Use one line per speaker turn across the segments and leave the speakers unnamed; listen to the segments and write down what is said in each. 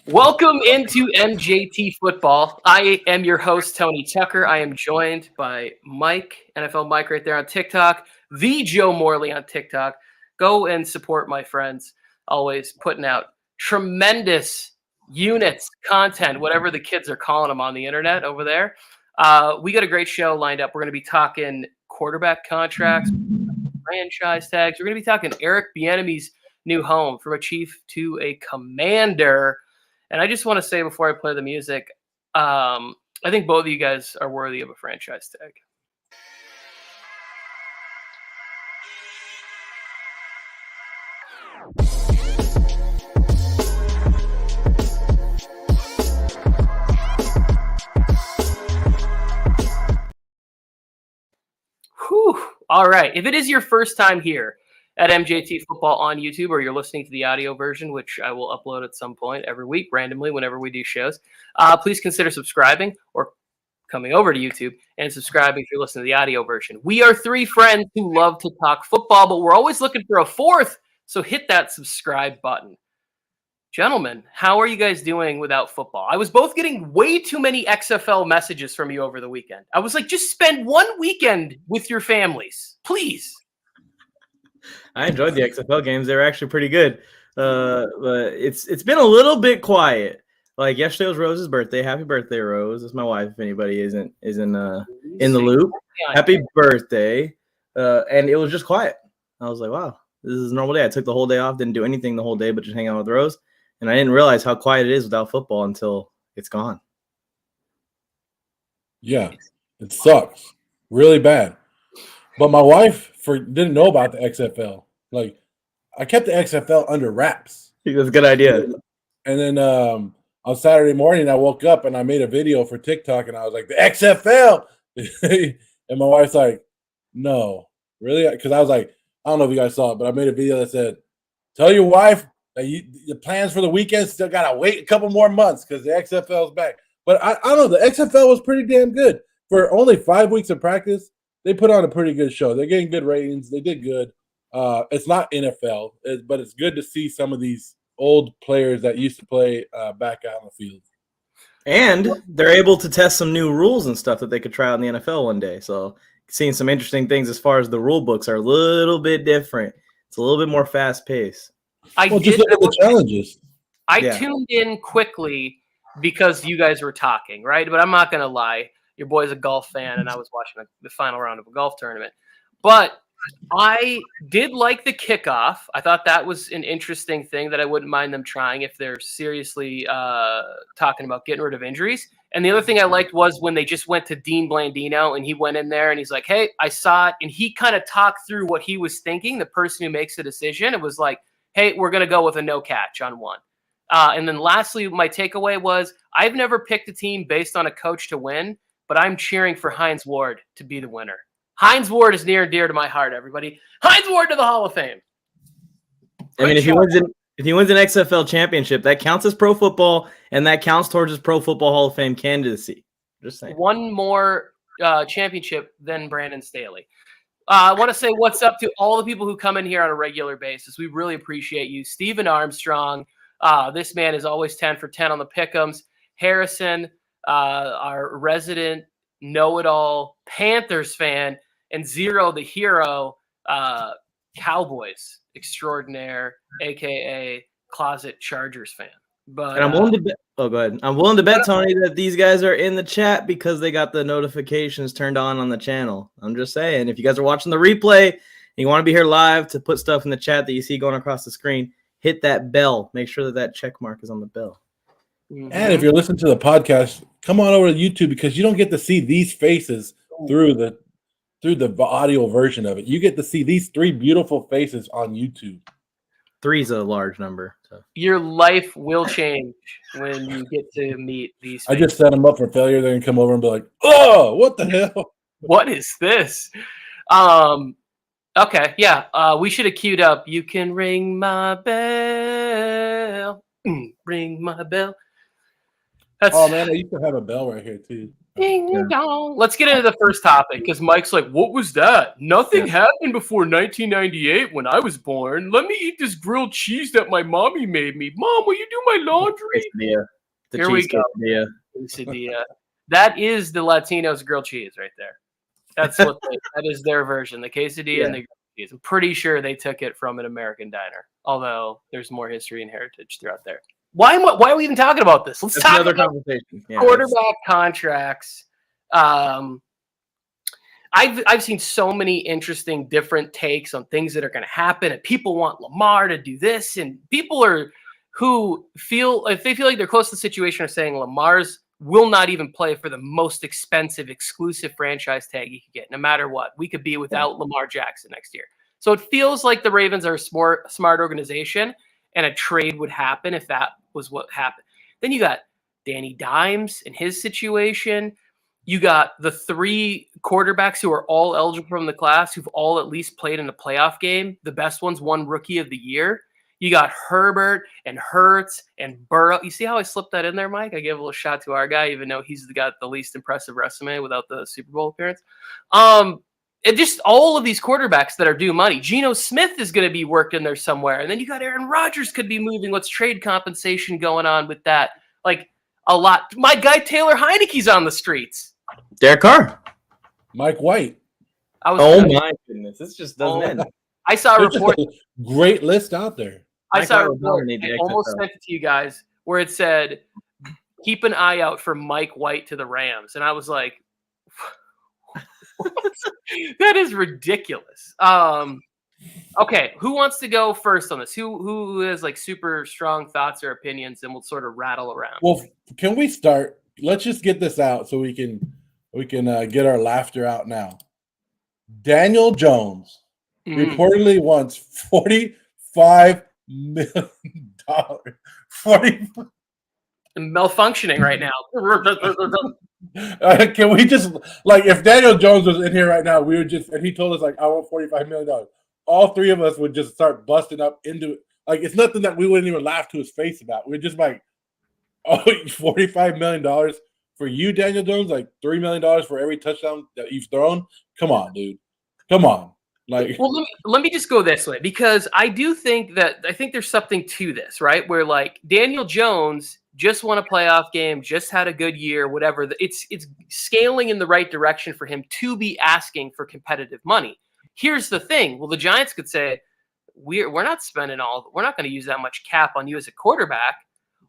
Welcome into MJT Football. I am your host, Tony Tucker. I am joined by Mike, NFL Mike right there on TikTok, the Joe Morley on TikTok. Go and support my friends, always putting out tremendous units, content, whatever the kids are calling them on the internet over there. We got a great show lined up. We're going to be talking quarterback contracts, franchise tags. We're going to be talking Eric Bieniemy's new home, from a chief to a commander. And I just want to say before I play the music, I think both of you guys are worthy of a franchise tag. Whew. All right. If it is your first time here at MJT Football on YouTube, or you're listening to the audio version, which I will upload at some point every week, randomly, whenever we do shows, please consider subscribing or coming over to YouTube and subscribing if you're listening to the audio version. We are three friends who love to talk football, but we're always looking for a fourth, so hit that subscribe button. Gentlemen, how are you guys doing without football? I was both getting way too many XFL messages from you over the weekend. I was like, just spend one weekend with your families, please.
I enjoyed the XFL games. They were actually pretty good. But it's been a little bit quiet. Like yesterday was Rose's birthday. Happy birthday, Rose. That's my wife, if anybody isn't in the loop. Happy birthday. And it was just quiet. I was like, wow, this is a normal day. I took the whole day off, didn't do anything the whole day but just hang out with Rose. And I didn't realize how quiet it is without football until it's gone.
Yeah, it sucks. Really bad. But my wife didn't know about the XFL. Like, I kept the XFL under wraps.
I think that's a good idea.
And then on Saturday morning, I woke up and I made a video for TikTok, and I was like, the XFL! And my wife's like, no. Really? Because I was like, I don't know if you guys saw it, but I made a video that said, tell your wife that the plans for the weekend still got to wait a couple more months because the XFL is back. But I don't know. The XFL was pretty damn good. For only 5 weeks of practice, they put on a pretty good show. They're getting good ratings. They did good. It's not NFL, but it's good to see some of these old players that used to play back out on the field.
And they're able to test some new rules and stuff that they could try out in the NFL one day. So seeing some interesting things as far as the rule books are a little bit different. It's a little bit more fast-paced.
Just look at the challenges.
I tuned in quickly because you guys were talking, right? But I'm not going to lie. Your boy's a golf fan, and I was watching the final round of a golf tournament. But I did like the kickoff. I thought that was an interesting thing that I wouldn't mind them trying if they're seriously talking about getting rid of injuries. And the other thing I liked was when they just went to Dean Blandino, and he went in there, and he's like, hey, I saw it. And he kind of talked through what he was thinking, the person who makes the decision. It was like, hey, we're going to go with a no catch on one. And then lastly, my takeaway was I've never picked a team based on a coach to win, but I'm cheering for Hines Ward to be the winner. Hines Ward is near and dear to my heart, everybody. Hines Ward to the Hall of Fame.
I mean, if he wins an XFL championship, that counts as pro football, and that counts towards his Pro Football Hall of Fame candidacy. Just saying.
One more championship than Brandon Staley. I want to say what's up to all the people who come in here on a regular basis. We really appreciate you. Stephen Armstrong. This man is always 10 for 10 on the pick'ems. Harrison, our resident know-it-all Panthers fan, and Zero, the hero, Cowboys extraordinaire, a.k.a. closet Chargers fan. But
and I'm willing to bet. Oh, go ahead. I'm willing to bet, Tony, that these guys are in the chat because they got the notifications turned on the channel. I'm just saying, if you guys are watching the replay and you want to be here live to put stuff in the chat that you see going across the screen, hit that bell. Make sure that check mark is on the bell.
Mm-hmm.
And if you're listening to the podcast, come on over to YouTube because you don't get to see these faces through the audio version of it. You get to see these three beautiful faces on YouTube.
3's a large number. So.
Your life will change when you get to meet these faces.
I just set them up for failure. They're going to come over and be like, oh, what the hell?
What is this? Okay, yeah. We should have queued up. You can ring my bell. Ring my bell.
Oh, man, I used to have a bell right here, too.
Ding, ding, dong. Let's get into the first topic because Mike's like, what was that? Nothing happened before 1998 when I was born. Let me eat this grilled cheese that my mommy made me. Mom, will you do my laundry? Here we go. Quesadilla. That is the Latinos grilled cheese right there. That's what that is their version. The quesadilla and the grilled cheese. I'm pretty sure they took it from an American diner, although there's more history and heritage throughout there. Why are we even talking about this? Let's talk
another
about
conversation.
quarterback contracts. I've seen so many interesting different takes on things that are going to happen, and people want Lamar to do this, and people who feel if they feel like they're close to the situation are saying Lamar's will not even play for the most expensive exclusive franchise tag he could get, no matter what. We could be without Lamar Jackson next year. So it feels like the Ravens are a smart organization, and a trade would happen if that was what happened. Then you got Danny Dimes and his situation. You got the 3 quarterbacks who are all eligible from the class, who've all at least played in a playoff game. The best ones won Rookie of the Year. You got Herbert and Hurts and Burrow. You see how I slipped that in there, Mike? I gave a little shot to our guy, even though he's got the least impressive resume without the Super Bowl appearance. And just all of these quarterbacks that are due money. Geno Smith is going to be worked in there somewhere. And then you got Aaron Rodgers could be moving. What's trade compensation going on with that? Like a lot. My guy Taylor Heineke's on the streets.
Derek Carr.
Mike White.
My goodness. This just doesn't end.
I saw a report.
Great list out there.
I saw a report. I almost sent it to you guys where it said, keep an eye out for Mike White to the Rams. And I was like, that is ridiculous. Okay, who wants to go first on this? Who has like super strong thoughts or opinions, and we'll sort of rattle around.
Well, can we start? Let's just get this out so we can get our laughter out now. Daniel Jones reportedly wants $45 million. 40
malfunctioning right now.
Can we just if Daniel Jones was in here right now, we would just and he told us I want $45 million. All 3 of us would just start busting up into it's nothing that we wouldn't even laugh to his face about. We're just like, oh, $45 million for you, Daniel Jones, like $3 million for every touchdown that you've thrown. Come on, dude. Come on.
Well, let me just go this way, because I do think there's something to this, right? Where Daniel Jones just won a playoff game, just had a good year, whatever. It's scaling in the right direction for him to be asking for competitive money. Here's the thing. Well, the Giants could say, we're not spending we're not going to use that much cap on you as a quarterback.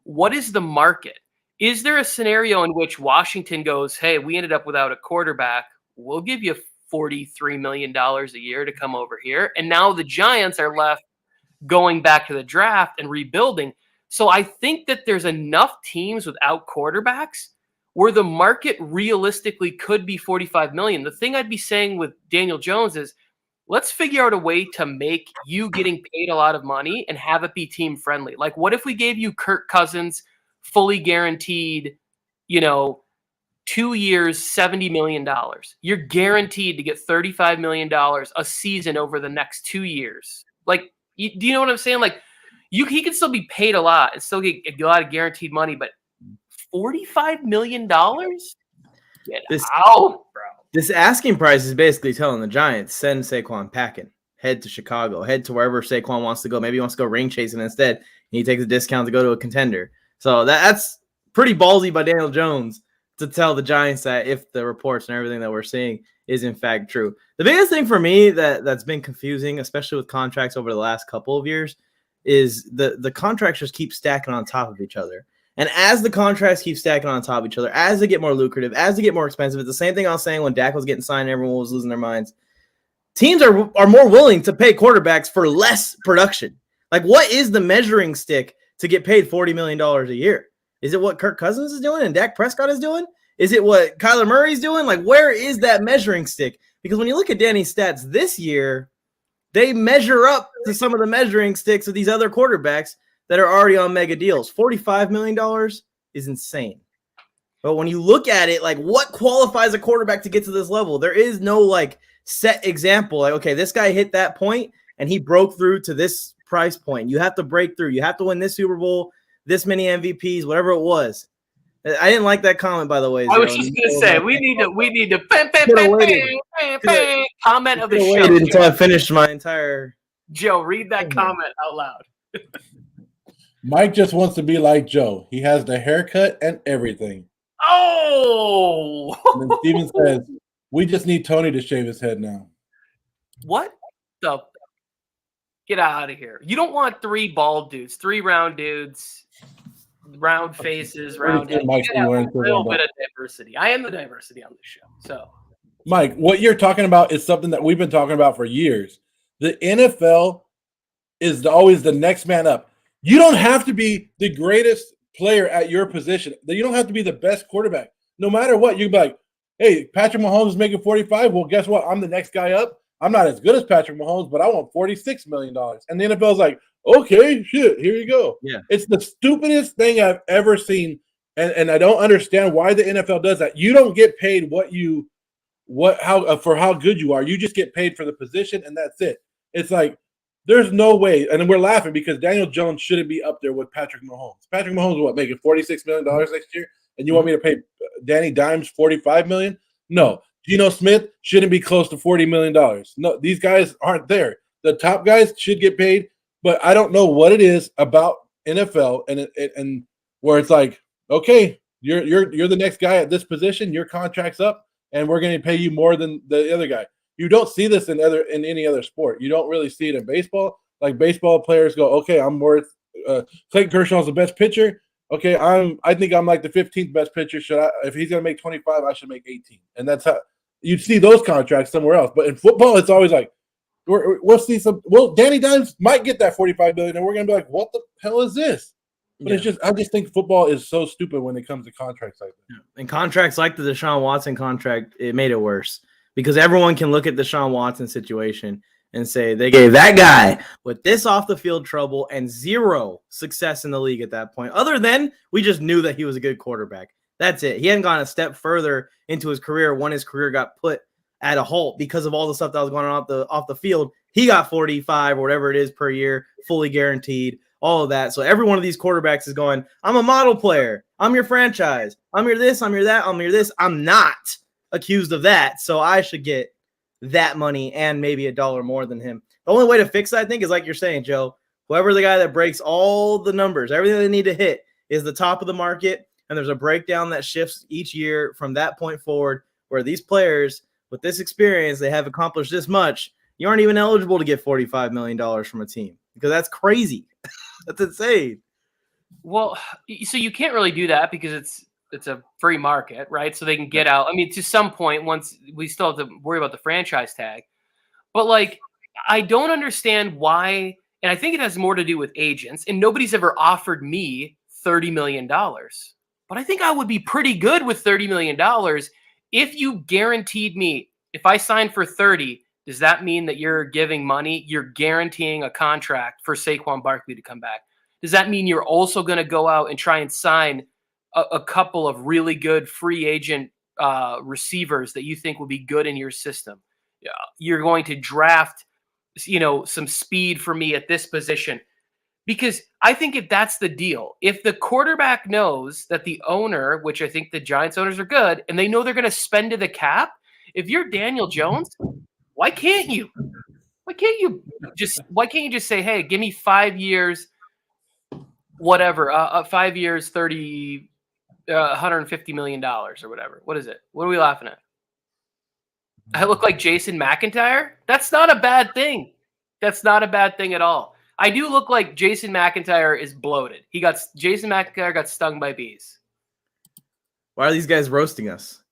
What is the market? Is there a scenario in which Washington goes, hey, we ended up without a quarterback. We'll give you $43 million a year to come over here. And now the Giants are left going back to the draft and rebuilding. So I think that there's enough teams without quarterbacks where the market realistically could be $45 million. The thing I'd be saying with Daniel Jones is, let's figure out a way to make you getting paid a lot of money and have it be team friendly. Like, what if we gave you Kirk Cousins fully guaranteed, 2 years, $70 million. You're guaranteed to get $35 million a season over the next 2 years. Do you know what I'm saying? He can still be paid a lot and still get a lot of guaranteed money, but $45 million? Get out, bro.
This asking price is basically telling the Giants, send Saquon packing. Head to Chicago. Head to wherever Saquon wants to go. Maybe he wants to go ring chasing instead, and he takes a discount to go to a contender. So that's pretty ballsy by Daniel Jones to tell the Giants that if the reports and everything that we're seeing is in fact true. The biggest thing for me that's been confusing, especially with contracts over the last couple of years, is the contracts just keep stacking on top of each other. And as the contracts keep stacking on top of each other, as they get more lucrative, as they get more expensive, it's the same thing I was saying when Dak was getting signed and everyone was losing their minds. Teams are more willing to pay quarterbacks for less production. What is the measuring stick to get paid $40 million a year? Is it what Kirk Cousins is doing and Dak Prescott is doing? Is it what Kyler Murray's doing? Where is that measuring stick? Because when you look at Danny's stats this year, they measure up to some of the measuring sticks of these other quarterbacks that are already on mega deals. $45 million is insane. But when you look at it, what qualifies a quarterback to get to this level? There is no set example. Okay, this guy hit that point and he broke through to this price point. You have to break through. You have to win this Super Bowl, this many MVPs, whatever it was. I didn't like that comment, by the way.
I was
Zero.
just gonna say we need to comment of the show.
Waited until I finished my entire.
Joe, read that comment out loud.
Mike just wants to be like Joe. He has the haircut and everything.
Oh!
And then Steven says, we just need Tony to shave his head now.
What the? Get out of here. You don't want 3 bald dudes, 3 round dudes, round faces, round heads. You gotta have a little bit of diversity. I am the diversity on this show. So,
Mike, what you're talking about is something that we've been talking about for years. The NFL is always the next man up. You don't have to be the greatest player at your position. You don't have to be the best quarterback. No matter what, you'd be like, hey, Patrick Mahomes is making 45. Well, guess what? I'm the next guy up. I'm not as good as Patrick Mahomes, but I want $46 million. And the NFL's like, okay, shit, here you go.
Yeah.
It's the stupidest thing I've ever seen. And I don't understand why the NFL does that. You don't get paid for how good you are. You just get paid for the position, and that's it. It's like, there's no way. And we're laughing because Daniel Jones shouldn't be up there with Patrick Mahomes. Patrick Mahomes is what, making $46 million next year? And you want me to pay Danny Dimes $45 million? No. Geno Smith shouldn't be close to $40 million. No, these guys aren't there. The top guys should get paid, but I don't know what it is about NFL and where it's like, okay, you're the next guy at this position, your contract's up, and we're going to pay you more than the other guy. You don't see this in any other sport. You don't really see it in baseball. Like baseball players go, okay, I'm worth Clayton Kershaw's the best pitcher. Okay, I think I'm like the 15th best pitcher. If he's gonna make 25, I should make 18. And that's how you see those contracts somewhere else. But in football, it's always like we'll see some. Well, Danny Dimes might get that $45 million, and we're gonna be like, what the hell is this? But it's just I just think football is so stupid when it comes to contracts like that.
And contracts like the Deshaun Watson contract, it made it worse. Because everyone can look at the Deshaun Watson situation and say they gave that guy with this off the field trouble and 0 success in the league at that point. Other than we just knew that he was a good quarterback. That's it. He hadn't gone a step further into his career when his career got put at a halt because of all the stuff that was going on off the field. He got 45 or whatever it is per year, fully guaranteed, all of that. So every one of these quarterbacks is going, I'm a model player. I'm your franchise. I'm your this. I'm your that. I'm your this. I'm not accused of that, so I should get that money and maybe $1 more than him. The only way to fix that, I think, is like you're saying, Joe, whoever the guy that breaks all the numbers, everything they need to hit is the top of the market, and there's a breakdown that shifts each year from that point forward where these players with this experience, they have accomplished this much. You aren't even eligible to get $45 million from a team because that's crazy. That's insane.
Well, so you can't really do that because it's a free market, right? So they can get out. I mean, to some point, once we still have to worry about the franchise tag. But like, I don't understand why, and I think it has more to do with agents, and nobody's ever offered me $30 million. But I think I would be pretty good with $30 million if you guaranteed me, if I signed for 30, does that mean that you're giving money? You're guaranteeing a contract for Saquon Barkley to come back. Does that mean you're also going to go out and try and sign a couple of really good free agent receivers that you think will be good in your system? Yeah, you're going to draft, some speed for me at this position. Because I think if that's the deal, if the quarterback knows that the owner, which I think the Giants owners are good, and they know they're going to spend to the cap, if you're Daniel Jones, why can't you? Why can't you just say, hey, give me 5 years, whatever, 5 years, $150 million or whatever. What is it? What are we laughing at? I look like Jason McIntyre? That's not a bad thing. That's not a bad thing at all. I do look like Jason McIntyre is bloated. Jason McIntyre got stung by bees.
Why are these guys roasting us?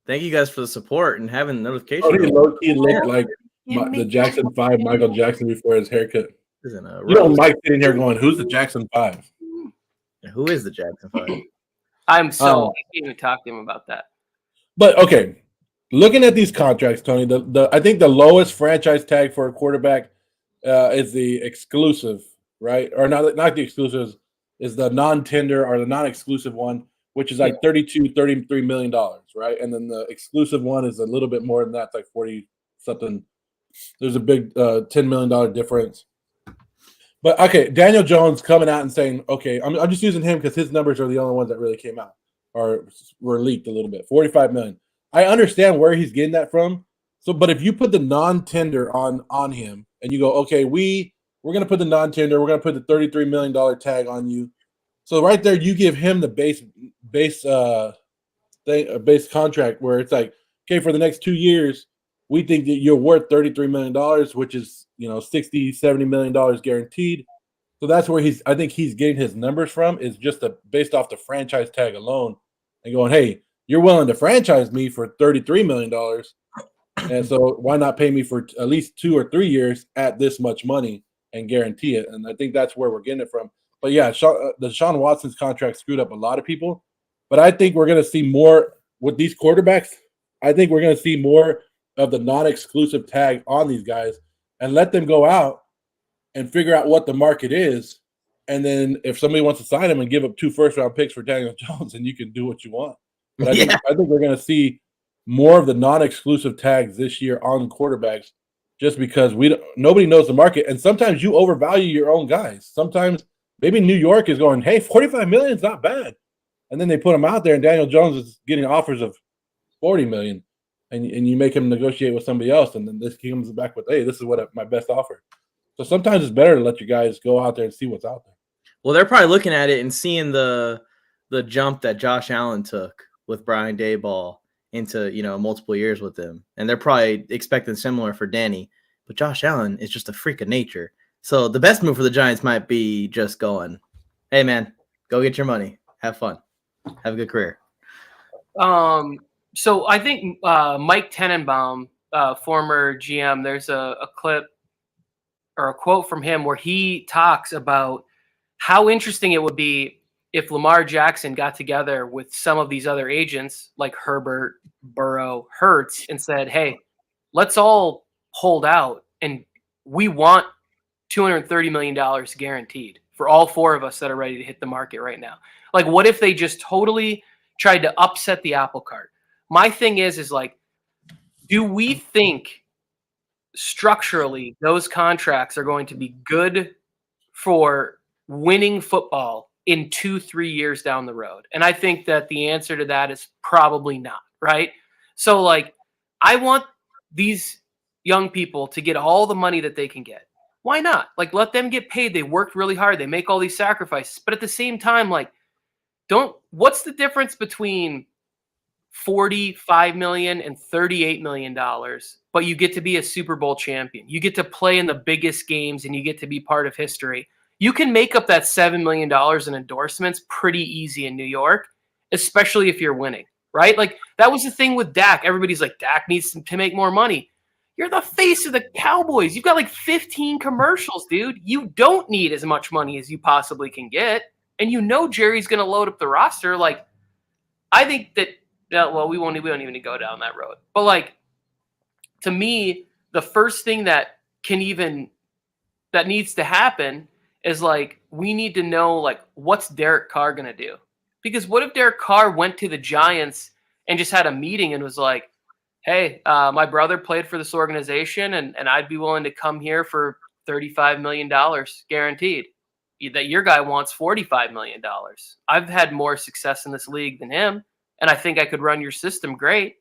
Thank you guys for the support and having notifications.
Oh, he low-key looked like the Jackson 5 Michael Jackson before his haircut. Mike sitting here going, who's the Jackson 5?
Who is the Jackson 5?
I can't even talk to him about that.
But okay, looking at these contracts, Tony, I think the lowest franchise tag for a quarterback is the exclusive, right? Or not the exclusive, is the non-tender or the non-exclusive one, which is like $33 million, right? And then the exclusive one is a little bit more than that, it's like 40 something. There's a big $10 million difference. But okay, Daniel Jones coming out and saying, okay, I'm just using him because his numbers are the only ones that really came out. were leaked a little bit. $45 million. I understand where he's getting that from. So, but if you put the non-tender on him, and you go, okay, we're going to put the non-tender, we're going to put the $33 million tag on you. So right there, you give him the base contract where it's like, okay, for the next 2 years, we think that you're worth $33 million, which is, $60, $70 million guaranteed. So that's where I think he's getting his numbers from, is just based off the franchise tag alone, and going, hey, you're willing to franchise me for $33 million. And so why not pay me for at least 2 or 3 years at this much money and guarantee it? And I think that's where we're getting it from. But yeah, the Deshaun Watson's contract screwed up a lot of people. But I think we're going to see more with these quarterbacks. I think we're going to see more of the non-exclusive tag on these guys and let them go out and figure out what the market is. And then if somebody wants to sign him and give up 2 first-round picks for Daniel Jones, then you can do what you want. But I think we're going to see more of the non-exclusive tags this year on quarterbacks, just because nobody knows the market. And sometimes you overvalue your own guys. Sometimes maybe New York is going, hey, $45 million is not bad. And then they put him out there, and Daniel Jones is getting offers of $40 million. And you make him negotiate with somebody else, and then this comes back with, hey, this is what my best offer. So sometimes it's better to let your guys go out there and see what's out there.
Well, they're probably looking at it and seeing the jump that Josh Allen took with Brian Daboll into, multiple years with him. And they're probably expecting similar for Danny. But Josh Allen is just a freak of nature. So the best move for the Giants might be just going, hey, man, go get your money. Have fun. Have a good career.
So I think Mike Tenenbaum, former GM, there's a clip or a quote from him where he talks about how interesting it would be if Lamar Jackson got together with some of these other agents like Herbert, Burrow, Hurts, and said, hey, let's all hold out, and we want $230 million guaranteed for all 4 of us that are ready to hit the market right now. Like, what if they just totally tried to upset the apple cart? My thing is like, do we think structurally those contracts are going to be good for winning football in 2-3 years down the road? And I think that the answer to that is probably not, right? So, like, I want these young people to get all the money that they can get. Why not? Like, let them get paid. They worked really hard. They make all these sacrifices. But at the same time, like, what's the difference between $45 million and $38 million, but you get to be a Super Bowl champion. You get to play in the biggest games, and you get to be part of history. You can make up that $7 million in endorsements pretty easy in New York, especially if you're winning, right? Like, that was the thing with Dak. Everybody's like, Dak needs to make more money. You're the face of the Cowboys. You've got like 15 commercials, dude. You don't need as much money as you possibly can get. And Jerry's going to load up the roster. Like, I think that, we don't even need to go down that road. But, like, to me, the first thing that needs to happen is, like, we need to know, like, what's Derek Carr going to do? Because what if Derek Carr went to the Giants and just had a meeting and was like, hey, my brother played for this organization, and I'd be willing to come here for $35 million guaranteed. That your guy wants $45 million. I've had more success in this league than him, and I think I could run your system great.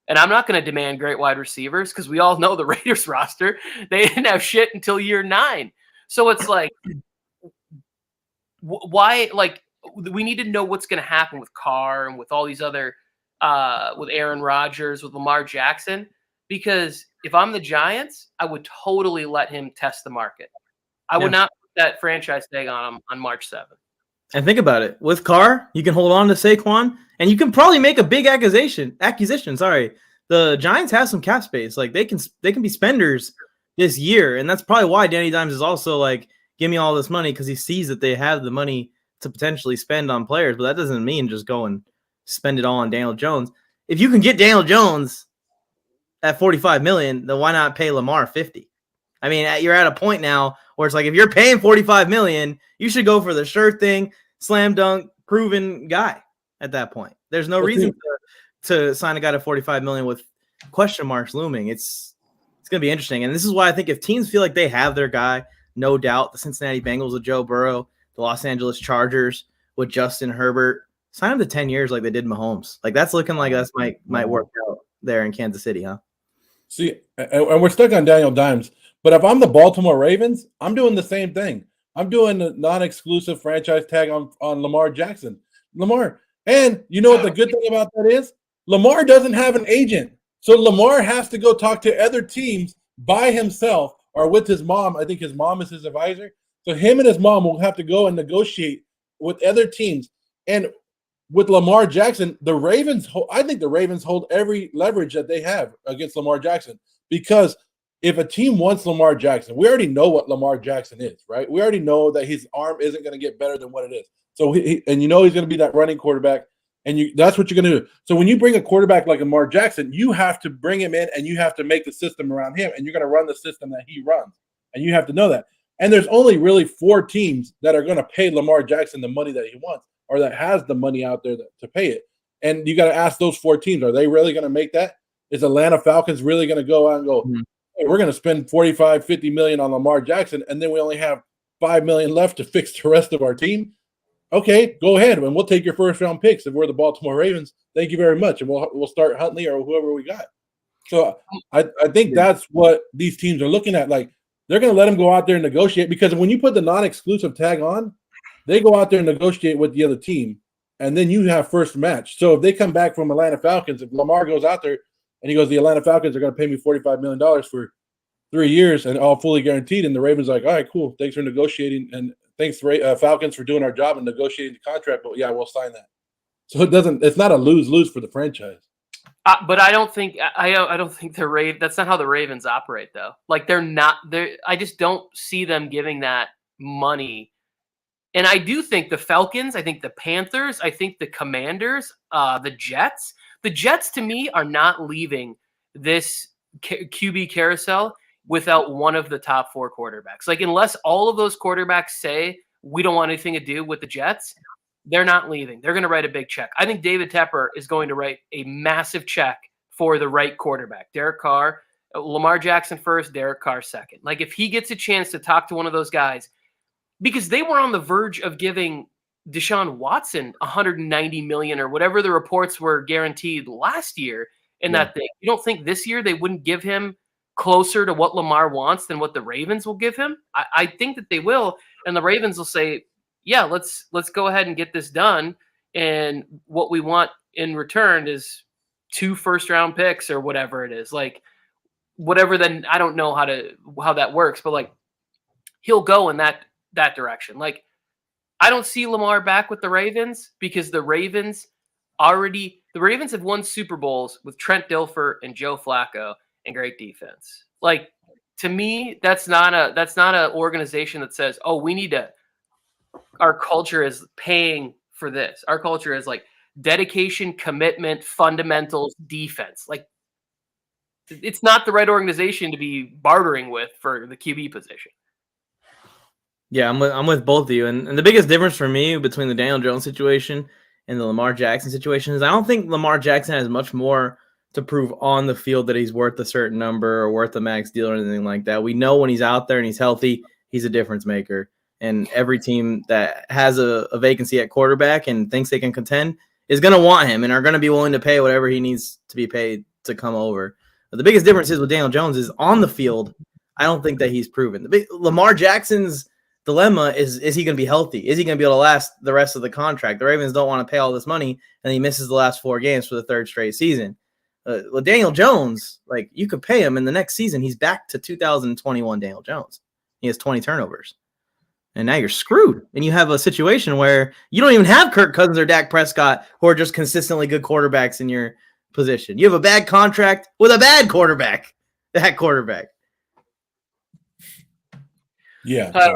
And I'm not going to demand great wide receivers, because we all know the Raiders roster, they didn't have shit until year 9. So it's like, why? Like, we need to know what's going to happen with Carr and with all these other, with Aaron Rodgers, with Lamar Jackson. Because if I'm the Giants, I would totally let him test the market. I would not put that franchise tag on him on March 7th.
And think about it. With Carr, you can hold on to Saquon, and you can probably make a big accusation. The Giants have some cap space. Like, they can be spenders this year, and that's probably why Danny Dimes is also like, give me all this money, because he sees that they have the money to potentially spend on players. But that doesn't mean just go and spend it all on Daniel Jones. If you can get Daniel Jones at $45 million, then why not pay Lamar $50? I mean, you're at a point now where it's like, if you're paying $45 million, you should go for the sure thing, slam dunk, proven guy at that point. There's no reason to sign a guy to $45 million with question marks looming. It's going to be interesting. And this is why I think if teams feel like they have their guy, no doubt, the Cincinnati Bengals with Joe Burrow, the Los Angeles Chargers with Justin Herbert, sign him to 10 years like they did Mahomes. Like that's looking like that's might work out there in Kansas City, huh?
See, and we're stuck on Daniel Dimes, but if I'm the Baltimore Ravens, I'm doing the same thing. I'm doing the non-exclusive franchise tag on Lamar Jackson. Lamar, and you know what the good thing about that is? Lamar doesn't have an agent. So Lamar has to go talk to other teams by himself or with his mom. I think his mom is his advisor. So him and his mom will have to go and negotiate with other teams. And with Lamar Jackson, I think the Ravens hold every leverage that they have against Lamar Jackson, because if a team wants Lamar Jackson, we already know what Lamar Jackson is, right? We already know that his arm isn't going to get better than what it is. So he's going to be that running quarterback, and that's what you're going to do. So when you bring a quarterback like Lamar Jackson, you have to bring him in and you have to make the system around him, and you're going to run the system that he runs, and you have to know that. And there's only really 4 teams that are going to pay Lamar Jackson the money that he wants, or that has the money out there to pay it. And you got to ask those 4 teams, are they really going to make that? Is Atlanta Falcons really going to go out and go, hey, we're going to spend $45-50 million on Lamar Jackson, and then we only have $5 million left to fix the rest of our team? Okay, go ahead, and we'll take your first-round picks if we're the Baltimore Ravens. Thank you very much, and we'll start Huntley or whoever we got. So I think that's what these teams are looking at. Like, they're going to let him go out there and negotiate, because when you put the non-exclusive tag on, they go out there and negotiate with the other team, and then you have first match. So if they come back from Atlanta Falcons, if Lamar goes out there and he goes, the Atlanta Falcons are going to pay me $45 million for 3 years and all fully guaranteed, and the Ravens are like, all right, cool, thanks for negotiating, and thanks Falcons for doing our job and negotiating the contract, but yeah, we'll sign that. So it's not a lose-lose for the franchise.
But I don't think that's not how the Ravens operate, though. Like I just don't see them giving that money. And I do think the Falcons, I think the Panthers, I think the Commanders, the Jets to me are not leaving this QB carousel without one of the top 4 quarterbacks. Like, unless all of those quarterbacks say we don't want anything to do with the Jets, they're not leaving. They're going to write a big check. I think David Tepper is going to write a massive check for the right quarterback. Derek Carr, Lamar Jackson first, Derek Carr second. Like, if he gets a chance to talk to one of those guys, because they were on the verge of giving Deshaun Watson $190 million or whatever the reports were guaranteed last year in that thing. You don't think this year they wouldn't give him closer to what Lamar wants than what the Ravens will give him? I think that they will, and the Ravens will say, yeah, let's go ahead and get this done, and what we want in return is 2 first-round picks or whatever it is. Like, whatever, then I don't know how that works, but like, he'll go in that direction. Like, I don't see Lamar back with the Ravens, because the Ravens have won Super Bowls with Trent Dilfer and Joe Flacco and great defense. Like, to me, that's not an organization that says, oh, our culture is paying for this. Our culture is like dedication, commitment, fundamentals, defense. Like, it's not the right organization to be bartering with for the QB position.
Yeah, I'm with both of you. And the biggest difference for me between the Daniel Jones situation and the Lamar Jackson situation is I don't think Lamar Jackson has much more to prove on the field that he's worth a certain number or worth a max deal or anything like that. We know when he's out there and he's healthy, he's a difference maker. And every team that has a vacancy at quarterback and thinks they can contend is going to want him and are going to be willing to pay whatever he needs to be paid to come over. But the biggest difference is with Daniel Jones is on the field, I don't think that he's proven. Lamar Jackson's dilemma is he going to be healthy? Is he going to be able to last the rest of the contract? The Ravens don't want to pay all this money, and he misses the last 4 games for the 3rd straight season. With Daniel Jones, like, you could pay him, and the next season he's back to 2021 Daniel Jones. He has 20 turnovers. And now you're screwed. And you have a situation where you don't even have Kirk Cousins or Dak Prescott, who are just consistently good quarterbacks in your position. You have a bad contract with a bad quarterback. That quarterback.
Yeah.
I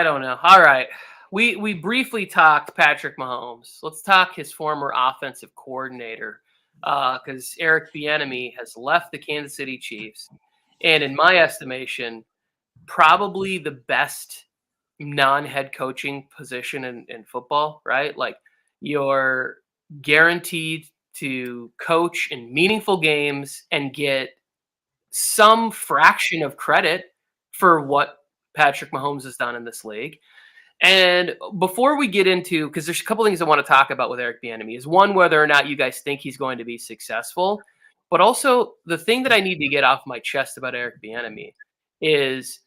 don't know. All right. We briefly talked Patrick Mahomes. Let's talk his former offensive coordinator, because Eric Bieniemy has left the Kansas City Chiefs. And in my estimation, probably the best non-head coaching position in football, right? Like, you're guaranteed to coach in meaningful games and get some fraction of credit for what Patrick Mahomes has done in this league. And before we get into, because there's a couple things I want to talk about with Eric Bieniemy, is one, whether or not you guys think he's going to be successful, but also the thing that I need to get off my chest about Eric Bieniemy is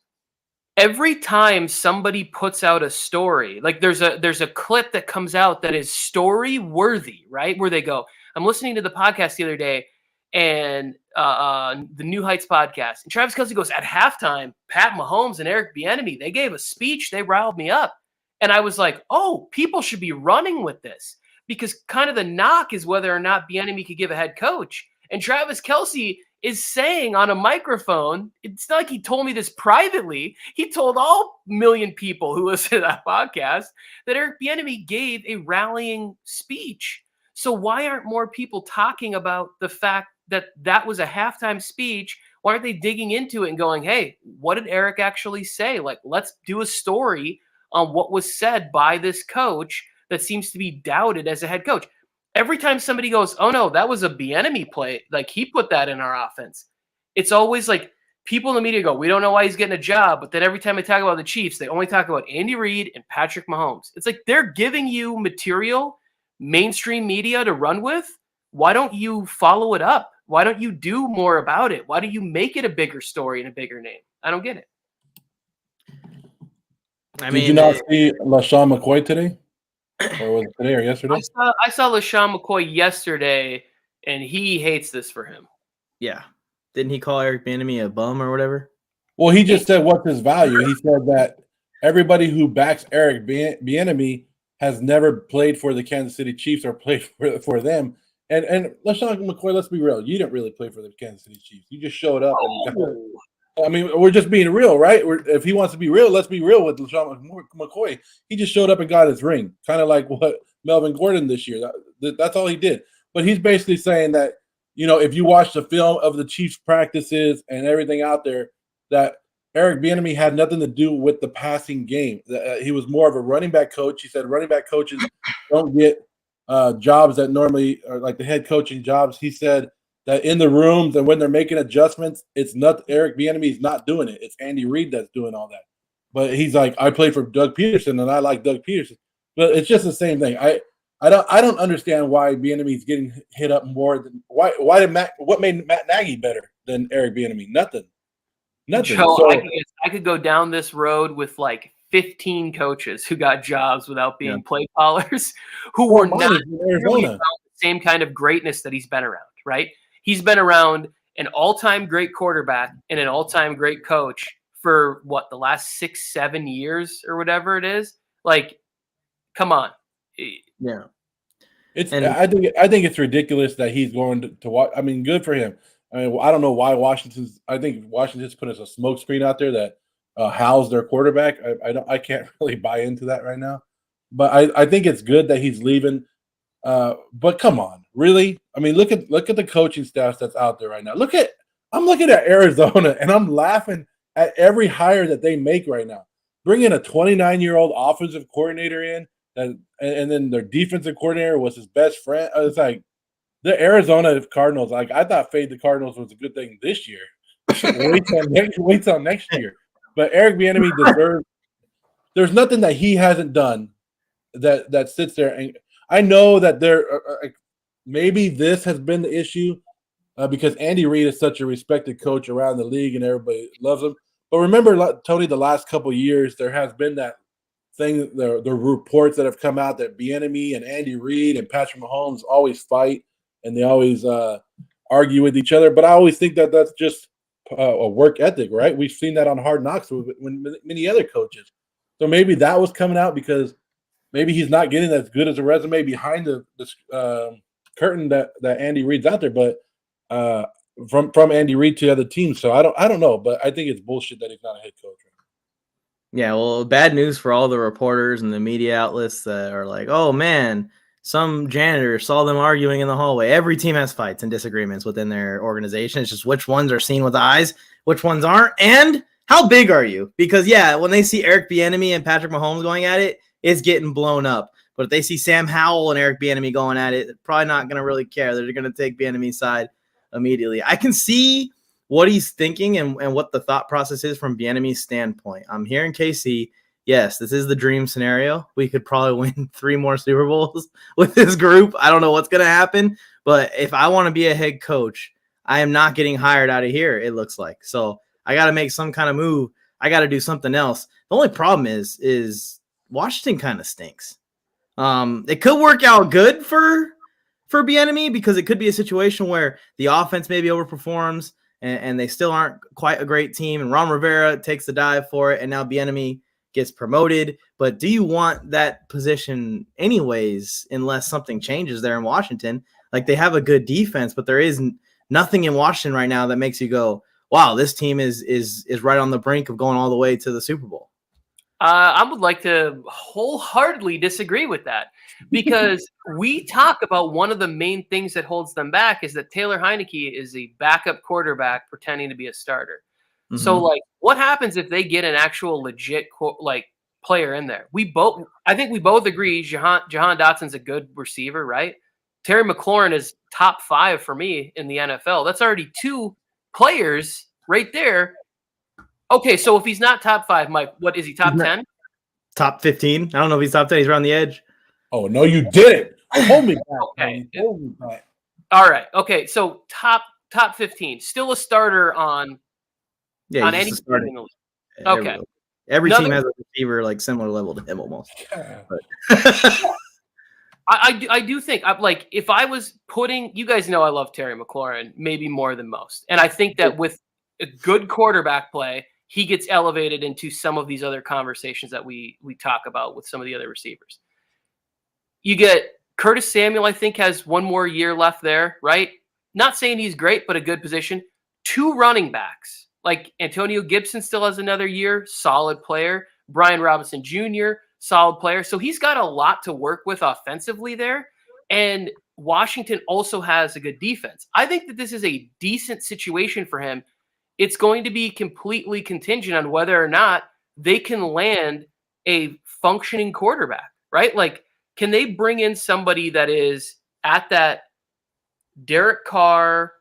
every time somebody puts out a story, like there's a clip that comes out that is story worthy, right? Where they go, I'm listening to the podcast the other day, and the New Heights podcast, and Travis Kelce goes, at halftime, Pat Mahomes and Eric Bieniemy, they gave a speech, they riled me up. And I was like, oh, people should be running with this, because kind of the knock is whether or not Bieniemy could give a head coach. And Travis Kelce is saying on a microphone, it's not like he told me this privately. He told all million people who listen to that podcast that Eric Bieniemy gave a rallying speech. So why aren't more people talking about the fact that that was a halftime speech? Why aren't they digging into it and going, hey, what did Eric actually say? Like, let's do a story on what was said by this coach that seems to be doubted as a head coach. Every time somebody goes, oh no, that was a Bieniemy play, like he put that in our offense, it's always like people in the media go, we don't know why he's getting a job. But then every time they talk about the Chiefs, they only talk about Andy Reid and Patrick Mahomes. It's like they're giving you material, mainstream media to run with. Why don't you follow it up? Why don't you do more about it? Why don't you make it a bigger story and a bigger name? I don't get it.
Did you not see LaShawn McCoy today? Or was it today or yesterday?
I saw LaShawn McCoy yesterday, and he hates this for him.
Yeah. Didn't he call Eric Bieniemy a bum or whatever?
Well, he just said what's his value. He said that everybody who backs Eric Bieniemy has never played for the Kansas City Chiefs or played for them. And LaShawn McCoy, let's be real. You didn't really play for the Kansas City Chiefs. You just showed up. I mean, we're just being real, right? If he wants to be real, let's be real with LaShawn McCoy. He just showed up and got his ring, kind of like what Melvin Gordon this year. That's all he did. But he's basically saying that, you know, if you watch the film of the Chiefs practices and everything out there, that Eric Bieniemy had nothing to do with the passing game. He was more of a running back coach. He said running back coaches don't get jobs that normally are like the head coaching jobs. He said that in the rooms and when they're making adjustments, it's not Eric Bieniemy is not doing it. It's Andy Reid that's doing all that. But he's like, I played for Doug Peterson and I like Doug Peterson. But it's just the same thing. I don't understand why Bieniemy is getting hit up more than what made Matt Nagy better than Eric Bieniemy? Nothing.
Joe,
So,
I could go down this road with like 15 coaches who got jobs without being play callers, who were not really about the same kind of greatness that he's been around, right? He's been around an all-time great quarterback and an all-time great coach for what, the last 6-7 years or whatever it is. Like, come on.
Yeah.
I think it's ridiculous that he's going to watch. I mean, good for him. I mean, I don't know why I think Washington's put us a smokescreen out there that housed their quarterback. I can't really buy into that right now. But I think it's good that he's leaving. But come on, really? I mean, look at the coaching staff that's out there right now. I'm looking at Arizona and I'm laughing at every hire that they make right now. Bring in a 29-year-old offensive coordinator in, and then their defensive coordinator was his best friend. It's like the Arizona Cardinals. Like, I thought fade the Cardinals was a good thing this year. wait till next year. But Eric Bieniemy deserves. There's nothing that he hasn't done that sits there. And I know that there maybe this has been the issue because Andy Reid is such a respected coach around the league and everybody loves him. But remember, Tony, the last couple of years there has been that thing. The reports that have come out that Bieniemy and Andy Reid and Patrick Mahomes always fight and they always argue with each other. But I always think that that's just a work ethic, right? We've seen that on Hard Knocks with many other coaches. So maybe that was coming out because maybe he's not getting as good as a resume behind the curtain that Andy Reid's out there, but from Andy Reid to other teams. So I don't know, but I think it's bullshit that he's not a head coach.
Yeah, well, bad news for all the reporters and the media outlets that are like, oh man, some janitor saw them arguing in the hallway. Every team has fights and disagreements within their organization. It's just which ones are seen with eyes, which ones aren't, and how big are you? Because, yeah, when they see Eric Bieniemy and Patrick Mahomes going at it, it's getting blown up. But if they see Sam Howell and Eric Bieniemy going at it, they're probably not going to really care. They're going to take Bieniemy's side immediately. I can see what he's thinking and what the thought process is from Bieniemy's standpoint. I'm here in KC. yes, this is the dream scenario. We could probably win 3 more Super Bowls with this group. I don't know what's going to happen, but if I want to be a head coach, I am not getting hired out of here, it looks like. So I got to make some kind of move. I got to do something else. The only problem is Washington kind of stinks. It could work out good for Bieniemy because it could be a situation where the offense maybe overperforms and they still aren't quite a great team. And Ron Rivera takes the dive for it, and now Bieniemy gets promoted. But do you want that position anyways unless something changes there in Washington? Like, they have a good defense, but there is nothing in Washington right now that makes you go, wow, this team is right on the brink of going all the way to the Super Bowl.
I would like to wholeheartedly disagree with that because we talk about one of the main things that holds them back is that Taylor Heineke is a backup quarterback pretending to be a starter. Mm-hmm. So, like, what happens if they get an actual legit player in there? I think we both agree Jahan Dotson's a good receiver, right? Terry McLaurin is top 5 for me in the NFL. That's already 2 players right there. Okay, so if he's not top 5, Mike, what is he, top 10?
Top 15. I don't know if he's top 10. He's around the edge.
Oh, no, you didn't. Hold me back. Okay. Hold me back.
All right. Okay, so top 15. Still a starter on any team in the league. Okay.
Every team has a receiver like similar level to him almost.
I do think, like, if I was putting – you guys know I love Terry McLaurin maybe more than most. And I think that with a good quarterback play – he gets elevated into some of these other conversations that we talk about with some of the other receivers. You get Curtis Samuel, I think, has 1 more year left there, right? Not saying he's great, but a good position. 2 running backs. Like Antonio Gibson still has another year, solid player. Brian Robinson Jr., solid player. So he's got a lot to work with offensively there. And Washington also has a good defense. I think that this is a decent situation for him. It's going to be completely contingent on whether or not they can land a functioning quarterback, right? Like, can they bring in somebody that is at that Derek Carr?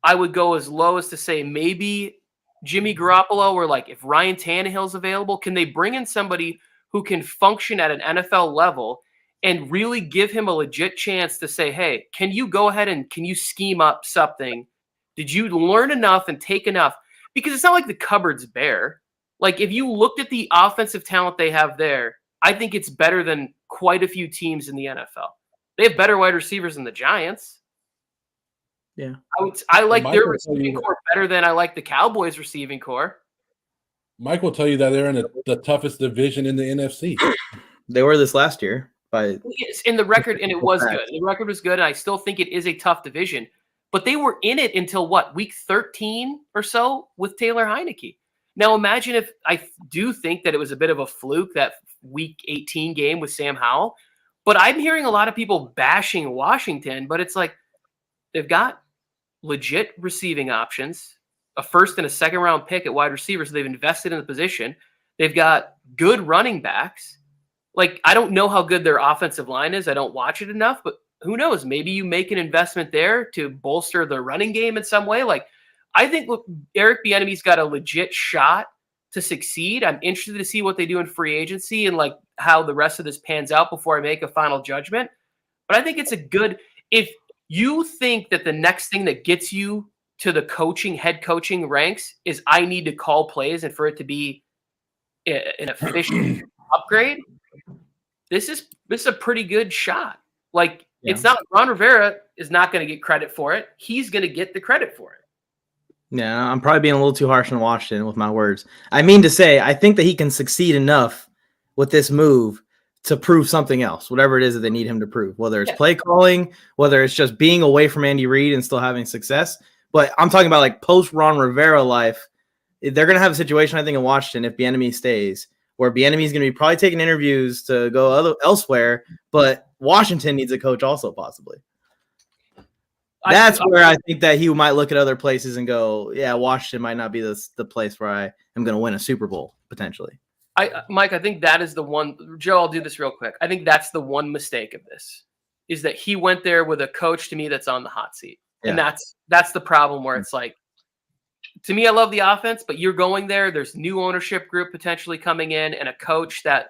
I would go as low as to say maybe Jimmy Garoppolo, or like if Ryan Tannehill's available, can they bring in somebody who can function at an NFL level and really give him a legit chance to say, hey, can you go ahead and can you scheme up something? Did you learn enough and take enough? Because it's not like the cupboard's bare. Like, if you looked at the offensive talent they have there, I think it's better than quite a few teams in the NFL. They have better wide receivers than the Giants.
Yeah.
I like their receiving core better than I like the Cowboys' receiving core.
Mike will tell you that they're in the toughest division in the NFC.
They were this last year.
Yes, in the record, and it was good. The record was good, and I still think it is a tough division. But they were in it until what, week 13 or so with Taylor Heineke. Now imagine if I do think that it was a bit of a fluke, that week 18 game with Sam Howell. But I'm hearing a lot of people bashing Washington, but it's like they've got legit receiving options, a 1st and a 2nd round pick at wide receiver, so they've invested in the position. They've got good running backs. Like, I don't know how good their offensive line is. I don't watch it enough, but who knows? Maybe you make an investment there to bolster the running game in some way. Like, I think Eric Bieniemy's got a legit shot to succeed. I'm interested to see what they do in free agency and like how the rest of this pans out before I make a final judgment. But I think it's a good, if you think that the next thing that gets you to the head coaching ranks is I need to call plays and for it to be an efficient upgrade, this is a pretty good shot. Like, It's not, Ron Rivera is not going to get credit for it. He's going to get the credit for it.
Yeah, I'm probably being a little too harsh on Washington with my words. I mean to say, I think that he can succeed enough with this move to prove something else, whatever it is that they need him to prove, whether it's play calling, whether it's just being away from Andy Reid and still having success. But I'm talking about like post Ron Rivera life. They're going to have a situation, I think, in Washington if Bieniemy stays, where Bieniemy is going to be probably taking interviews to go elsewhere, but Washington needs a coach also possibly. That's where I think that he might look at other places and go, yeah, Washington might not be the place where I am going to win a Super Bowl potentially.
Mike, I think that is the one. Joe, I'll do this real quick. I think that's the one mistake of this is that he went there with a coach to me that's on the hot seat. Yeah. And that's the problem where it's like to me, I love the offense, but you're going there. There's new ownership group potentially coming in and a coach that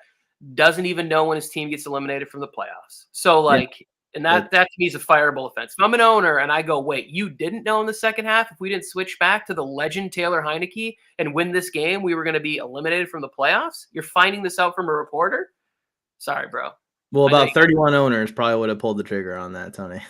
doesn't even know when his team gets eliminated from the playoffs. So like, and that to me is a fireable offense. If I'm an owner and I go, wait, you didn't know in the second half, if we didn't switch back to the legend Taylor Heineke and win this game, we were going to be eliminated from the playoffs. You're finding this out from a reporter. Sorry, bro.
Well, about 31 owners probably would have pulled the trigger on that, Tony.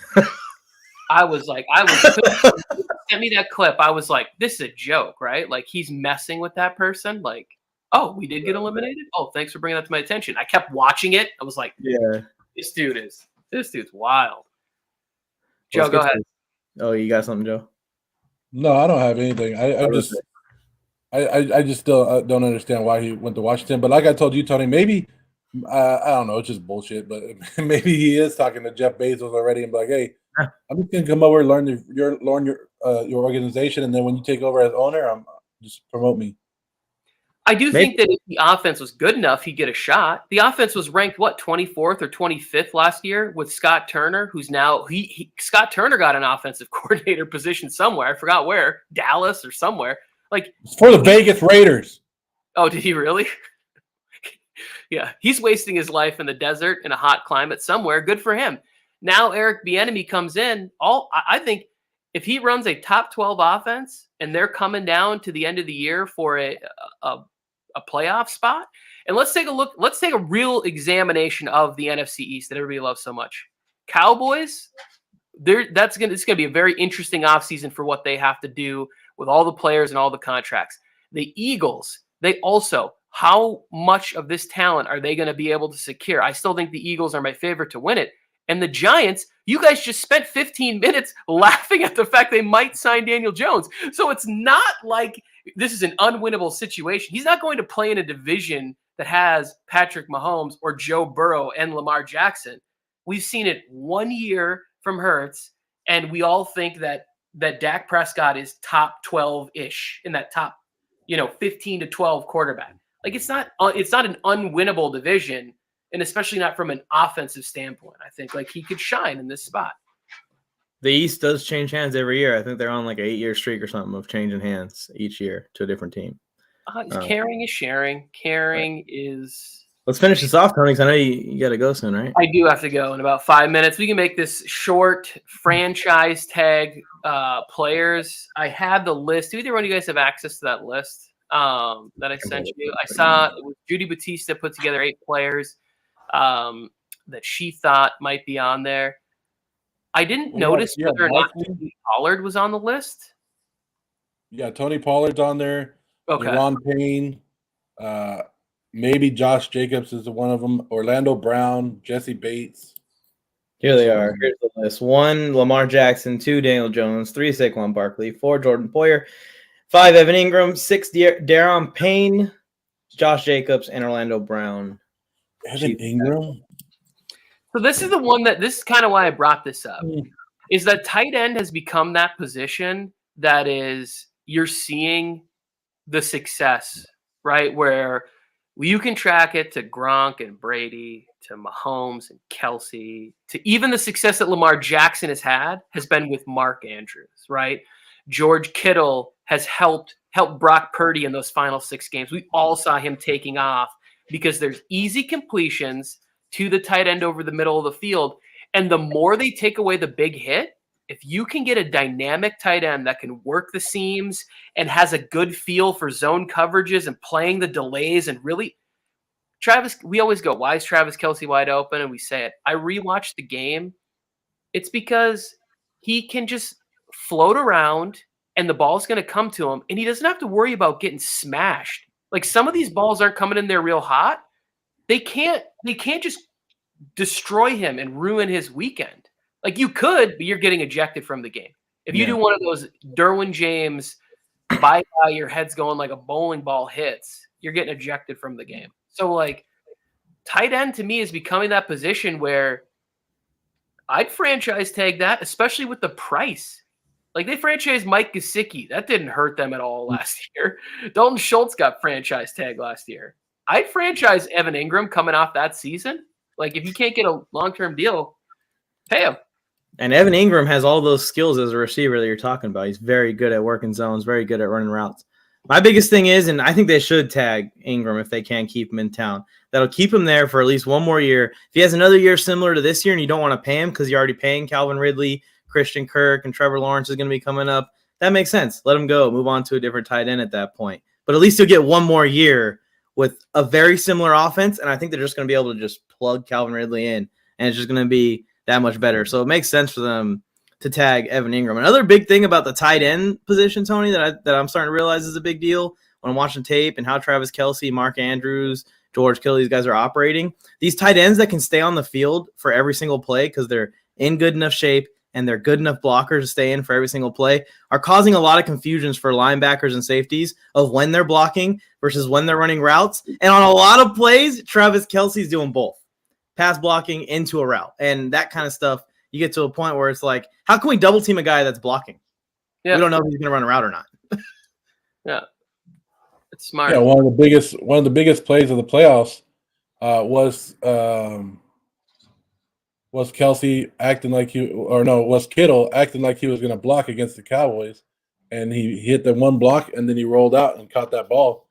I was sent me that clip. I was like, this is a joke, right? Like he's messing with that person. Like, oh, we did get eliminated. Oh, thanks for bringing that to my attention. I kept watching it. I was like,
yeah,
this dude's wild. Joe, go ahead.
Oh, you got something, Joe?
No, I don't have anything. I just still don't understand why he went to Washington. But like I told you, Tony, maybe I don't know. It's just bullshit. But maybe he is talking to Jeff Bezos already and be like, hey, I'm just gonna come over and learn your organization, and then when you take over as owner, just promote me.
I do think that if the offense was good enough, he'd get a shot. The offense was ranked 24th or 25th last year with Scott Turner, who's now Scott Turner got an offensive coordinator position somewhere. I forgot where, Dallas or somewhere. Like
it's for the Vegas Raiders.
Oh, did he really? Yeah, he's wasting his life in the desert in a hot climate somewhere. Good for him. Now Eric Bieniemy comes in. I think if he runs a top 12 offense and they're coming down to the end of the year for a playoff spot, and let's take a look. Let's take a real examination of the NFC East that everybody loves so much. Cowboys. It's going to be a very interesting offseason for what they have to do with all the players and all the contracts. The Eagles. They also. How much of this talent are they going to be able to secure? I still think the Eagles are my favorite to win it. And the Giants, you guys just spent 15 minutes laughing at the fact they might sign Daniel Jones. So it's not like this is an unwinnable situation. He's not going to play in a division that has Patrick Mahomes or Joe Burrow and Lamar Jackson. We've seen it 1 year from Hurts, and we all think that Dak Prescott is top 12-ish in that top, 15 to 12 quarterback. Like it's not an unwinnable division, and especially not from an offensive standpoint. I think like he could shine in this spot.
The East does change hands every year. I think they're on like an 8-year streak or something of changing hands each year to a different team.
Caring is sharing. Caring is.
Let's finish this off, Tony, because I know you got to go soon, right?
I do have to go in about 5 minutes. We can make this short franchise tag players. I have the list. Do either one of you guys have access to that list? That I sent you. I saw it was Judy Batista put together 8 players that she thought might be on there. I didn't notice whether or not Tony Pollard was on the list.
Yeah, Tony Pollard's on there.
Okay.
Ron Payne, maybe Josh Jacobs is one of them. Orlando Brown, Jesse Bates.
Here they are. Here's the list. 1, Lamar Jackson. 2, Daniel Jones. 3, Saquon Barkley. 4, Jordan Poyer. 5, Evan Ingram. 6, Daron Payne, Josh Jacobs, and Orlando Brown.
Evan Ingram?
So this is the one this is kind of why I brought this up, is that tight end has become that position that is you're seeing the success, right? Where you can track it to Gronk and Brady, to Mahomes and Kelsey, to even the success that Lamar Jackson has been with Mark Andrews, right? George Kittle has helped Brock Purdy in those final 6 games. We all saw him taking off because there's easy completions to the tight end over the middle of the field. And the more they take away the big hit, if you can get a dynamic tight end that can work the seams and has a good feel for zone coverages and playing the delays and really we always go, why is Travis Kelce wide open? And we say it. I rewatched the game. It's because he can just float around and the ball's going to come to him, and he doesn't have to worry about getting smashed. Like some of these balls aren't coming in there real hot. They can't just destroy him and ruin his weekend. Like you could, but you're getting ejected from the game. If you do one of those Derwin James, bye your head's going like a bowling ball hits, you're getting ejected from the game. So like tight end to me is becoming that position where I'd franchise tag that, especially with the price. Like they franchised Mike Gesicki. That didn't hurt them at all last year. Dalton Schultz got franchise tagged last year. I'd franchise Evan Ingram coming off that season. Like if you can't get a long-term deal, pay him.
And Evan Ingram has all those skills as a receiver that you're talking about. He's very good at working zones, very good at running routes. My biggest thing is, and I think they should tag Ingram if they can keep him in town. That'll keep him there for at least one more year. If he has another year similar to this year and you don't want to pay him because you're already paying Calvin Ridley, Christian Kirk, and Trevor Lawrence is going to be coming up, that makes sense. Let him go. Move on to a different tight end at that point. But at least you'll get one more year with a very similar offense, and I think they're just going to be able to just plug Calvin Ridley in, and it's just going to be that much better. So it makes sense for them to tag Evan Ingram. Another big thing about the tight end position, Tony, that I'm starting to realize is a big deal when I'm watching tape and how Travis Kelce, Mark Andrews, George Kittle, these guys are operating. These tight ends that can stay on the field for every single play because they're in good enough shape and they're good enough blockers to stay in for every single play are causing a lot of confusions for linebackers and safeties of when they're blocking versus when they're running routes. And on a lot of plays, Travis Kelce's doing both, pass blocking into a route. And that kind of stuff, you get to a point where it's like, how can we double team a guy that's blocking? Yeah. We don't know if he's going to run a route or not.
Yeah. It's smart.
Yeah, one of the biggest plays of the playoffs was Kelce acting like was Kittle acting like he was going to block against the Cowboys, and he hit the one block and then he rolled out and caught that ball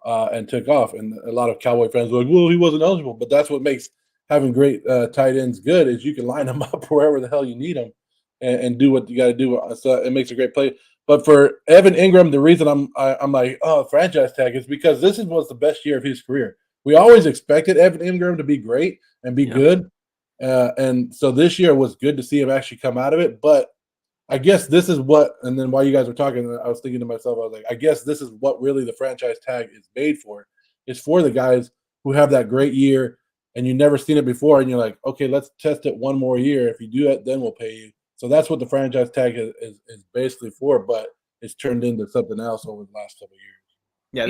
and took off. And a lot of Cowboy fans were like, "Well, he wasn't eligible," but that's what makes having great tight ends good is you can line them up wherever the hell you need them and do what you got to do. So it makes a great play. But for Evan Ingram, the reason I'm like, franchise tag is because this was the best year of his career. We always expected Evan Ingram to be great and be good. And so this year was good to see him actually come out of it. But I guess this is what, and then while you guys were talking, I was thinking to myself, I was like, I guess this is what really the franchise tag is made for. It's for the guys who have that great year and you've never seen it before. And you're like, okay, let's test it one more year. If you do it, then we'll pay you. So that's what the franchise tag is basically for, but it's turned into something else over the last couple of years.
Yeah,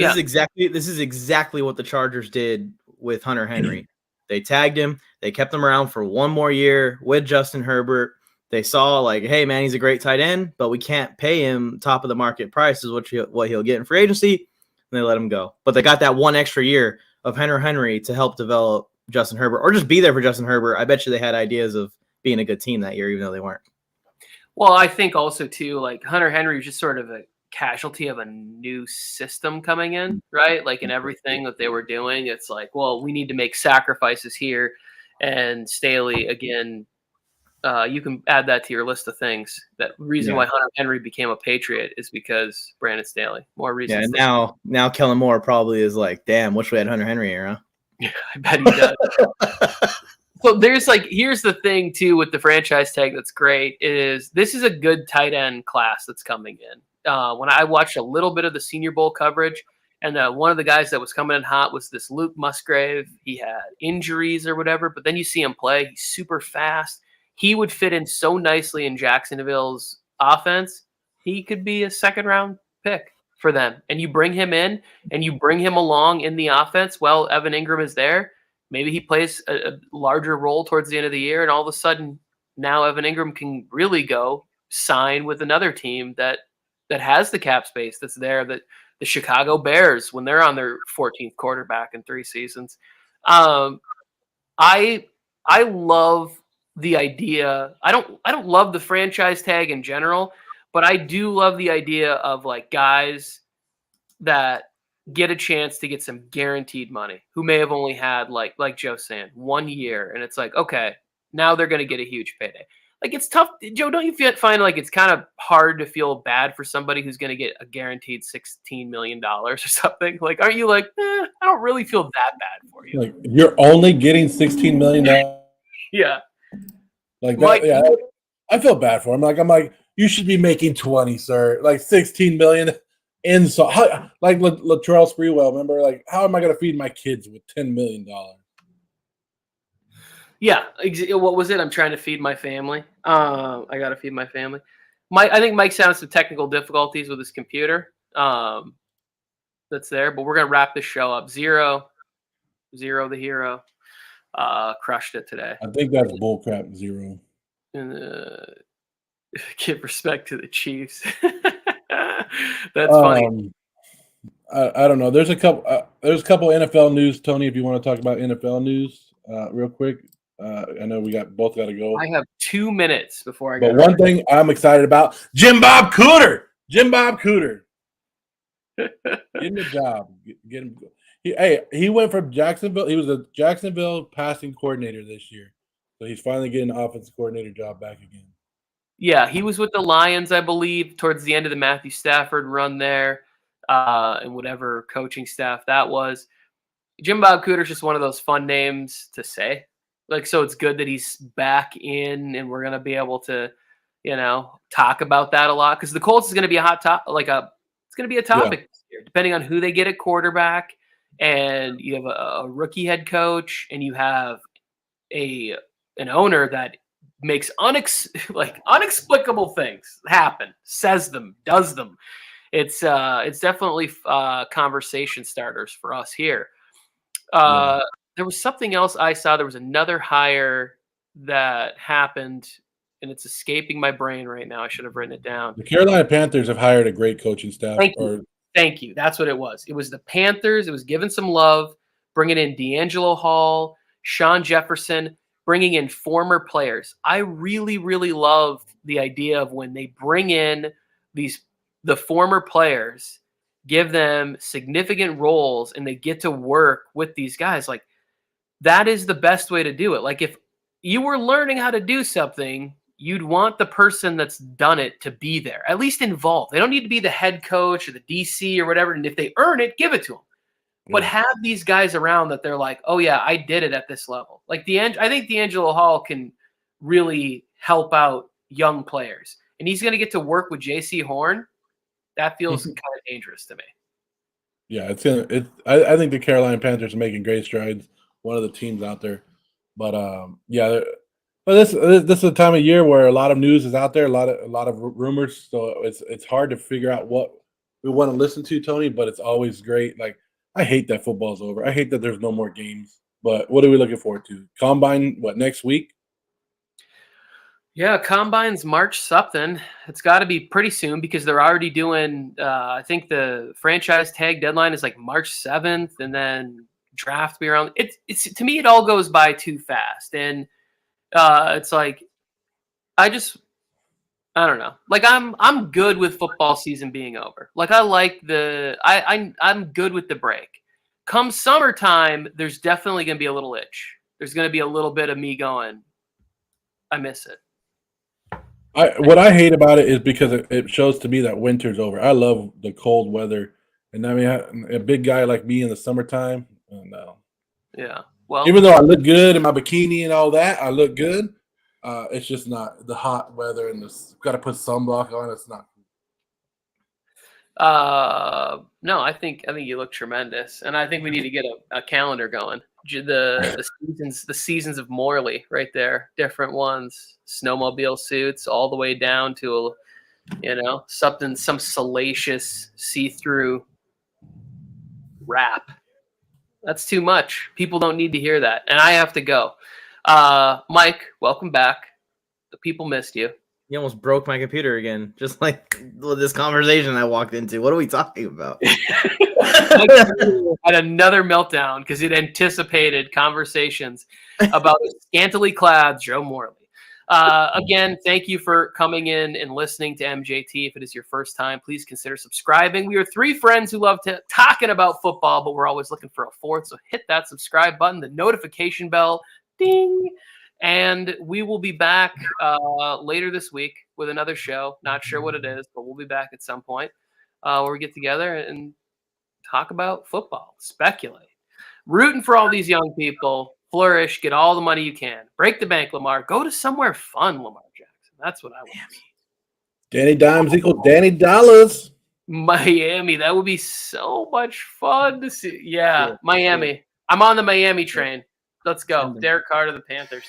this is exactly what the Chargers did with Hunter Henry. They tagged him. They kept him around for one more year with Justin Herbert. They saw like, hey, man, he's a great tight end, but we can't pay him top of the market price is what he'll get in free agency, and they let him go. But they got that one extra year of Hunter Henry to help develop Justin Herbert or just be there for Justin Herbert. I bet you they had ideas of being a good team that year, even though they weren't.
Well, I think also, too, like Hunter Henry was just sort of a casualty of a new system coming in, right? Like in everything that they were doing, it's like, well, we need to make sacrifices here. And Staley, again, you can add that to your list of things. That reason why Hunter Henry became a Patriot is because Brandon Staley. More reasons.
Yeah, and now Kellen Moore probably is like, damn, wish we had Hunter Henry here, huh?
Yeah, I bet he does. So here's the thing too with the franchise tag that's great is this is a good tight end class that's coming in. When I watched a little bit of the Senior Bowl coverage, and one of the guys that was coming in hot was this Luke Musgrave. He had injuries or whatever, but then you see him play. He's super fast. He would fit in so nicely in Jacksonville's offense. He could be a second-round pick for them. And you bring him in, and you bring him along in the offense. Well, Evan Ingram is there. Maybe he plays a larger role towards the end of the year, and all of a sudden now Evan Ingram can really go sign with another team that has the cap space that's there, that the Chicago Bears, when they're on their 14th quarterback in 3 seasons. I love the idea. I don't love the franchise tag in general, but I do love the idea of like guys that get a chance to get some guaranteed money who may have only had like Joe's saying 1 year. And it's like, okay, now they're going to get a huge payday. Like it's tough. Joe, don't you find like it's kind of hard to feel bad for somebody who's going to get a guaranteed $16 million or something? Like, aren't you like, I don't really feel that bad for you.
Like you're only getting $16 million.
Yeah.
Like that, yeah. I feel bad for him. I'm like, you should be making 20, sir. Like 16 million. Like Latrell Sprewell, remember? Like, how am I going to feed my kids with $10 million?
Yeah. What was it? I'm trying to feed my family. I got to feed my family. I think Mike's having some technical difficulties with his computer. That's there, but we're going to wrap this show up. Zero the hero. Crushed it today.
I think that's bullcrap, Zero.
And give respect to the Chiefs. That's funny.
I don't know. There's a couple NFL news, Tony. If you want to talk about NFL news, real quick. I know we both got to go.
I have 2 minutes before I
But
go.
one thing I'm excited about, Jim Bob Cooter. Jim Bob Cooter. Get him the job. Get him. He went from Jacksonville. He was a Jacksonville passing coordinator this year. So he's finally getting an offensive coordinator job back again.
Yeah, he was with the Lions, I believe, towards the end of the Matthew Stafford run there, and whatever coaching staff that was. Jim Bob Cooter's just one of those fun names to say. Like, so it's good that he's back in, and we're gonna be able to, talk about that a lot, because the Colts is gonna be a hot topic. It's gonna be a topic this year, depending on who they get at quarterback, and you have a rookie head coach, and you have an owner that makes unexplicable things happen, says them, does them. It's definitely conversation starters for us here. There was something else I saw. There was another hire that happened, and it's escaping my brain right now. I should have written it down.
The Carolina Panthers have hired a great coaching staff.
Thank you. That's what it was. It was the Panthers. It was giving some love, bringing in D'Angelo Hall, Sean Jefferson, bringing in former players. I really, really love the idea of when they bring in the former players, give them significant roles, and they get to work with these guys. Like, that is the best way to do it. Like, if you were learning how to do something, you'd want the person that's done it to be there, at least involved. They don't need to be the head coach or the DC or whatever. And if they earn it, give it to them. But have these guys around that they're like, oh, yeah, I did it at this level. Like, I think D'Angelo Hall can really help out young players. And he's going to get to work with J.C. Horn. That feels kind of dangerous to me.
Yeah, I think the Carolina Panthers are making great strides. One of the teams out there. But, but this is a time of year where a lot of news is out there, a lot of rumors. So it's hard to figure out what we want to listen to, Tony, but it's always great. Like, I hate that football's over. I hate that there's no more games. But what are we looking forward to? Combine, next week?
Yeah, Combine's March something. It's got to be pretty soon because they're already doing I think the franchise tag deadline is like March 7th, and then draft be around. It's to me, it all goes by too fast. And it's like I don't know. Like, I'm good with football season being over. Like, I like I'm good with the break. Come summertime, there's definitely going to be a little itch. There's going to be a little bit of me going, I miss it.
What I hate about it is because it shows to me that winter's over. I love the cold weather. And I mean, a big guy like me in the summertime, no.
Yeah. Well,
even though I look good in my bikini and all that, I look good. It's just not the hot weather and got to put sunblock on. It's not.
No, I think you look tremendous, and I think we need to get a calendar going. The seasons of Morley right there, different ones, snowmobile suits, all the way down to some salacious see-through wrap. That's too much. People don't need to hear that, and I have to go. Mike, welcome back. The people missed you.
You almost broke my computer again, just like this conversation I walked into. What are we talking about?
Mike had another meltdown because it anticipated conversations about the scantily clad Joe Morley. Again, thank you for coming in and listening to MJT. If it is your first time, please consider subscribing. We are three friends who love talking about football, but we're always looking for a fourth. So hit that subscribe button, the notification bell, ding. And we will be back later this week with another show. Not sure what it is, but we'll be back at some point where we get together and talk about football, speculate, rooting for all these young people, flourish, get all the money you can, break the bank, Lamar, go to somewhere fun, Lamar Jackson. That's what I want.
Danny Dimes equals Danny Dollars.
Miami, that would be so much fun to see. Yeah, Miami. I'm on the Miami train. Let's go. Derek Carr to the Panthers.